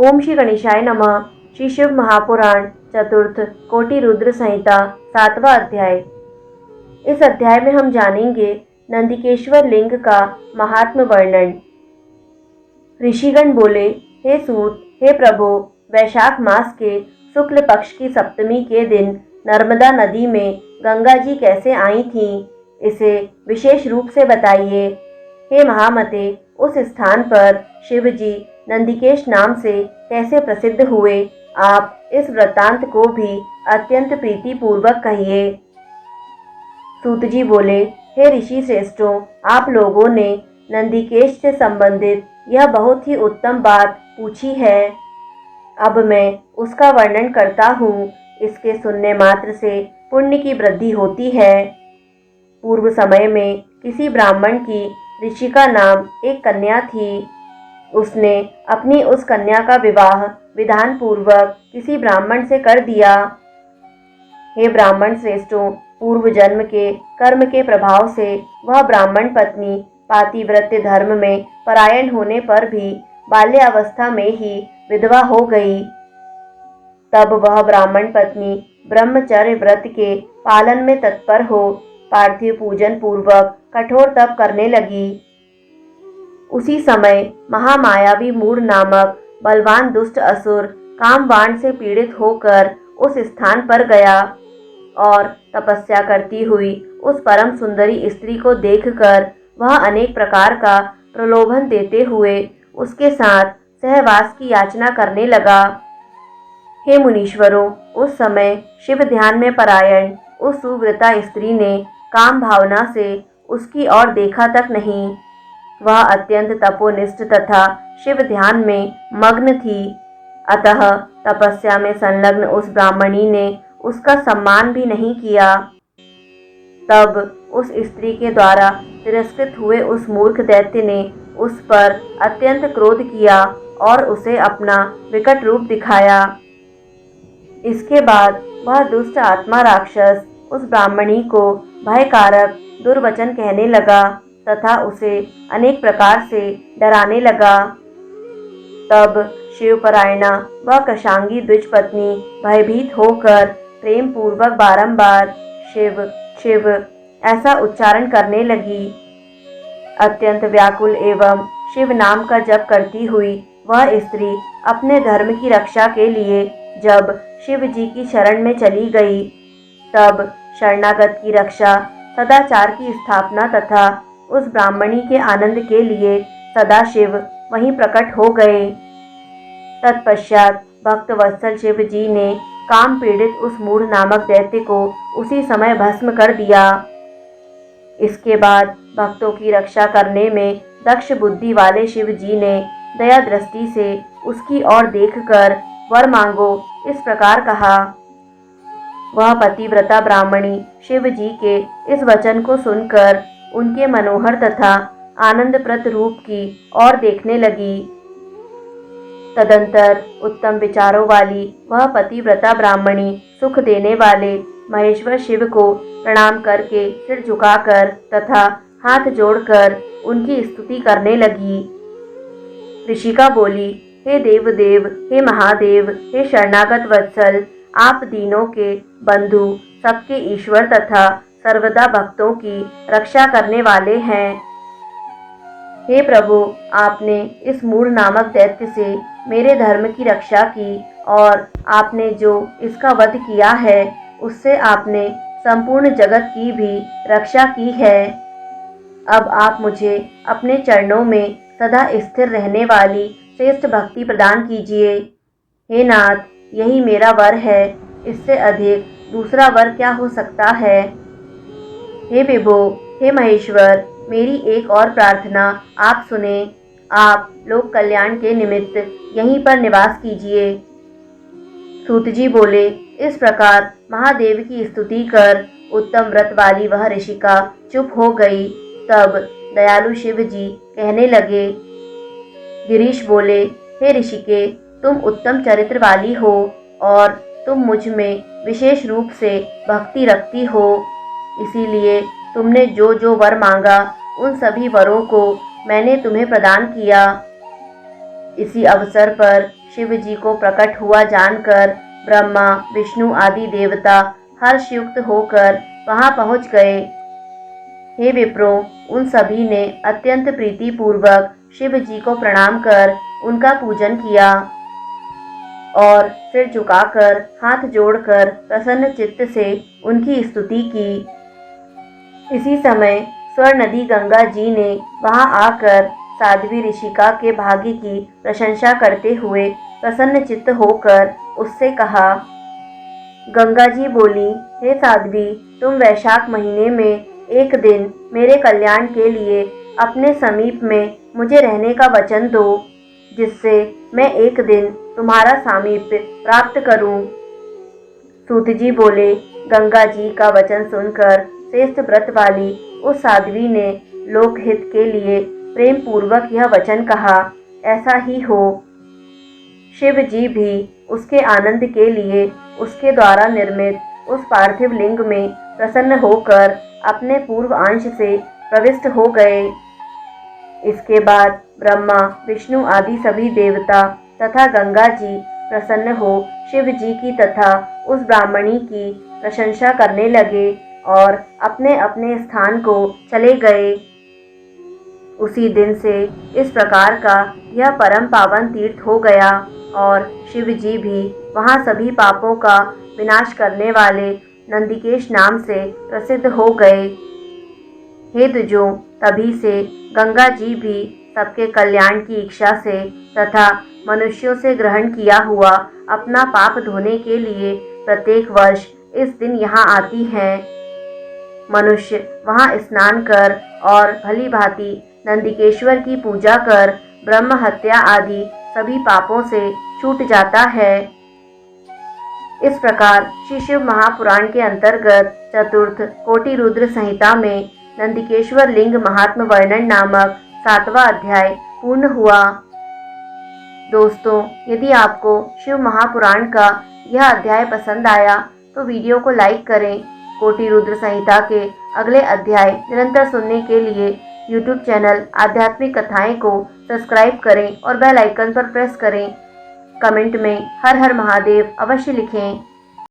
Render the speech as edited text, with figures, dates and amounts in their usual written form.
ओम श्री गणेशाय नमः। श्री शिव महापुराण चतुर्थ कोटि रुद्र संहिता 7वां अध्याय। इस अध्याय में हम जानेंगे नंदिकेश्वर लिंग का महात्म वर्णन। ऋषिगण बोले, हे सूत, हे प्रभु, वैशाख मास के शुक्ल पक्ष की सप्तमी के दिन नर्मदा नदी में गंगा जी कैसे आई थीं, इसे विशेष रूप से बताइए। हे महामते, उस स्थान पर शिव जी नंदिकेश नाम से कैसे प्रसिद्ध हुए, आप इस वृत्तांत को भी अत्यंत प्रीति पूर्वक कहिए। सूत जी बोले, हे ऋषि श्रेष्ठों, आप लोगों ने नंदिकेश से संबंधित यह बहुत ही उत्तम बात पूछी है। अब मैं उसका वर्णन करता हूँ। इसके सुनने मात्र से पुण्य की वृद्धि होती है। पूर्व समय में किसी ब्राह्मण की ऋषिका नाम एक कन्या थी। उसने अपनी उस कन्या का विवाह विधान पूर्वक किसी ब्राह्मण से कर दिया। हे ब्राह्मण श्रेष्ठों, पूर्व जन्म के कर्म के प्रभाव से वह ब्राह्मण पत्नी पातिव्रत्य धर्म में परायण होने पर भी बाल्यावस्था में ही विधवा हो गई। तब वह ब्राह्मण पत्नी ब्रह्मचर्य व्रत के पालन में तत्पर हो पार्थिव पूजन पूर्वक कठोर तप करने लगी। उसी समय महामायावी मूढ़ नामक बलवान दुष्ट असुर कामवाण से पीड़ित होकर उस स्थान पर गया और तपस्या करती हुई उस परम सुंदरी स्त्री को देखकर वह अनेक प्रकार का प्रलोभन देते हुए उसके साथ सहवास की याचना करने लगा। हे मुनीश्वरों, उस समय शिव ध्यान में परायण उस सुव्रता स्त्री ने काम भावना से उसकी ओर देखा तक नहीं। वह अत्यंत तपोनिष्ठ तथा शिव ध्यान में मग्न थी। अतः तपस्या में संलग्न उस ब्राह्मणी ने उसका सम्मान भी नहीं किया। तब उस स्त्री के द्वारा तिरस्कृत हुए उस मूर्ख दैत्य ने उस पर अत्यंत क्रोध किया और उसे अपना विकट रूप दिखाया। इसके बाद वह दुष्ट आत्मा राक्षस उस ब्राह्मणी को भयकारक दुर्वचन कहने लगा तथा उसे अनेक प्रकार से डराने लगा। तब शिवपरायणा व कशांगी द्विज पत्नी भयभीत होकर प्रेम पूर्वक बारंबार शिव शिव ऐसा उच्चारण करने लगी। अत्यंत व्याकुल एवं शिव नाम का जप करती हुई वह स्त्री अपने धर्म की रक्षा के लिए जब शिव जी की शरण में चली गई, तब शरणागत की रक्षा, सदाचार की स्थापना तथा उस ब्राह्मणी के आनंद के लिए सदाशिव वहीं प्रकट हो गए। तत्पश्चात भक्त वत्सल शिव जी ने काम पीड़ित उस मूढ़ नामक दैत्य को उसी समय भस्म कर दिया। इसके बाद भक्तों की रक्षा करने में दक्ष बुद्धि वाले शिव जी ने दया दृष्टि से उसकी ओर देखकर वर मांगो इस प्रकार कहा। वह पतिव्रता ब्राह्मणी शिव जी के इस वचन को सुनकर उनके मनोहर तथा आनंदप्रद रूप की ओर देखने लगी। तदंतर उत्तम विचारों वाली वह पतिव्रता ब्राह्मणी सुख देने वाले महेश्वर शिव को प्रणाम करके सिर झुकाकर तथा हाथ जोड़कर उनकी स्तुति करने लगी। ऋषिका बोली, हे देवदेव, हे महादेव, हे शरणागत वत्सल, आप दीनों के बंधु, सबके ईश्वर तथा सर्वदा भक्तों की रक्षा करने वाले हैं। हे प्रभु, आपने इस मूढ़ नामक दैत्य से मेरे धर्म की रक्षा की और आपने जो इसका वध किया है उससे आपने संपूर्ण जगत की भी रक्षा की है। अब आप मुझे अपने चरणों में सदा स्थिर रहने वाली श्रेष्ठ भक्ति प्रदान कीजिए। हे नाथ, यही मेरा वर है, इससे अधिक दूसरा वर क्या हो सकता है। हे विभो, हे महेश्वर, मेरी एक और प्रार्थना आप सुने। आप लोक कल्याण के निमित्त यहीं पर निवास कीजिए। सूत जी बोले, इस प्रकार महादेव की स्तुति कर उत्तम व्रत वाली वह ऋषिका चुप हो गई। तब दयालु शिव जी कहने लगे। गिरीश बोले, हे ऋषिके, तुम उत्तम चरित्र वाली हो और तुम मुझ में विशेष रूप से भक्ति रखती हो, इसीलिए तुमने जो जो वर मांगा उन सभी वरों को मैंने तुम्हें प्रदान किया। इसी अवसर पर शिव जी को प्रकट हुआ जानकर ब्रह्मा, विष्णु आदि देवता हर्षयुक्त होकर वहां पहुंच गए। हे विप्रो, उन सभी ने अत्यंत प्रीति पूर्वक शिव जी को प्रणाम कर उनका पूजन किया और सिर झुकाकर हाथ जोड़कर प्रसन्न चित्त से उनकी स्तुति की। इसी समय स्वर्ण नदी गंगा जी ने वहां आकर साध्वी ऋषिका के भाग्य की प्रशंसा करते हुए प्रसन्न चित्त होकर उससे कहा। गंगा जी बोली, हे साध्वी, तुम वैशाख महीने में एक दिन मेरे कल्याण के लिए अपने समीप में मुझे रहने का वचन दो, जिससे मैं एक दिन तुम्हारा सामीप्य प्राप्त करूं। सूत जी बोले, गंगा जी का वचन सुनकर श्रेष्ठ व्रत वाली उस साध्वी ने लोकहित के लिए प्रेम पूर्वक यह वचन कहा, ऐसा ही हो। शिव जी भी उसके आनंद के लिए उसके द्वारा निर्मित उस पार्थिव लिंग में प्रसन्न होकर अपने पूर्व अंश से प्रविष्ट हो गए। इसके बाद ब्रह्मा, विष्णु आदि सभी देवता तथा गंगा जी प्रसन्न हो शिव जी की तथा उस ब्राह्मणी की प्रशंसा करने लगे और अपने अपने स्थान को चले गए। उसी दिन से इस प्रकार का यह परम पावन तीर्थ हो गया और शिव जी भी वहाँ सभी पापों का विनाश करने वाले नंदिकेश नाम से प्रसिद्ध हो गए। हे द्विजों, तभी से गंगा जी भी सबके कल्याण की इच्छा से तथा मनुष्यों से ग्रहण किया हुआ अपना पाप धोने के लिए प्रत्येक वर्ष इस दिन यहाँ आती हैं। मनुष्य वहाँ स्नान कर और भली भांति नंदिकेश्वर की पूजा कर ब्रह्म हत्या आदि सभी पापों से छूट जाता है। इस प्रकार श्री शिव महापुराण के अंतर्गत चतुर्थ कोटि रुद्र संहिता में नंदिकेश्वर लिंग महात्म वर्णन नामक 7वां अध्याय पूर्ण हुआ। दोस्तों, यदि आपको शिव महापुराण का यह अध्याय पसंद आया तो वीडियो को लाइक करें। कोटि रुद्र संहिता के अगले अध्याय निरंतर सुनने के लिए यूट्यूब चैनल आध्यात्मिक कथाएं को सब्सक्राइब करें और बेल आइकन पर प्रेस करें। कमेंट में हर हर महादेव अवश्य लिखें।